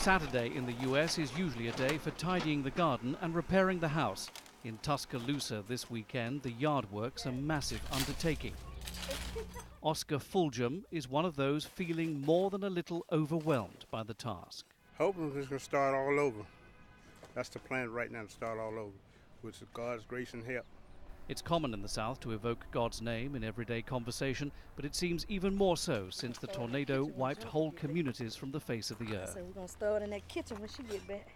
Saturday in the US is usually a day for tidying the garden and repairing the house. In Tuscaloosa this weekend, the yard work's a massive undertaking. Oscar Fulgham is one of those feeling more than a little overwhelmed by the task. Hoping it's going to start all over. That's the plan right now, to start all over, with God's grace and help. It's common in the South to evoke God's name in everyday conversation, but it seems even more so since the tornado wiped whole communities from the face of the earth. So we're going to throw it in that kitchen when she get back.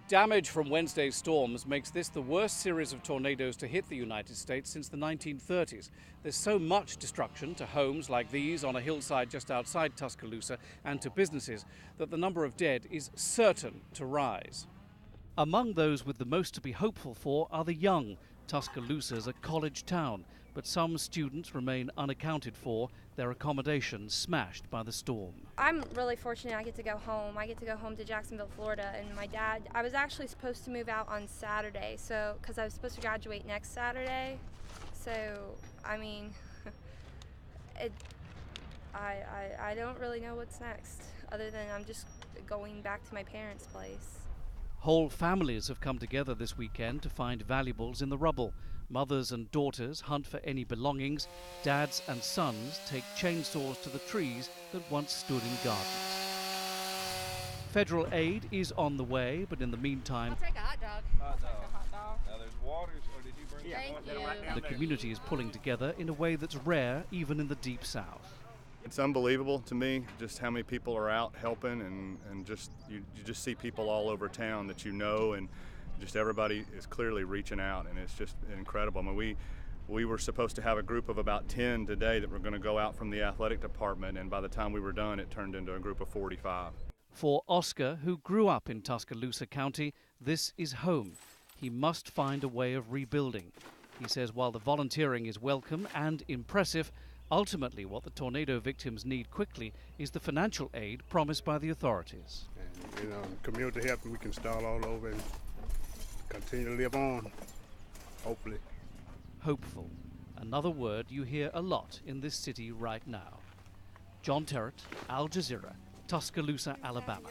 Damage from Wednesday's storms makes this the worst series of tornadoes to hit the United States since the 1930s. There's so much destruction to homes like these on a hillside just outside Tuscaloosa and to businesses that the number of dead is certain to rise. Among those with the most to be hopeful for are the young. Tuscaloosa's a college town, but some students remain unaccounted for, their accommodations smashed by the storm. I'm really fortunate I get to go home. I get to go home to Jacksonville, Florida, and my dad, I was actually supposed to move out on Saturday, so because I was supposed to graduate next Saturday. So, I mean, I don't really know what's next, other than I'm just going back to my parents' place. Whole families have come together this weekend to find valuables in the rubble. Mothers and daughters hunt for any belongings. Dads and sons take chainsaws to the trees that once stood in gardens. Federal aid is on the way, but in the meantime, I'll take a hot dog. Hot dog. Now there's waters, or did you bring Thank you. the community is pulling together in a way that's rare even in the Deep South. It's unbelievable to me just how many people are out helping, and just you just see people all over town that you know, and just everybody is clearly reaching out, and it's just incredible. I mean, we were supposed to have a group of about 10 today that were going to go out from the athletic department, and by the time we were done, it turned into a group of 45. For Oscar, who grew up in Tuscaloosa County, this is home. He must find a way of rebuilding. He says while the volunteering is welcome and impressive, ultimately what the tornado victims need quickly is the financial aid promised by the authorities. And, community help, we can start all over and continue to live on, hopefully. Hopeful. Another word you hear a lot in this city right now. John Terrett, Al Jazeera, Tuscaloosa, Alabama.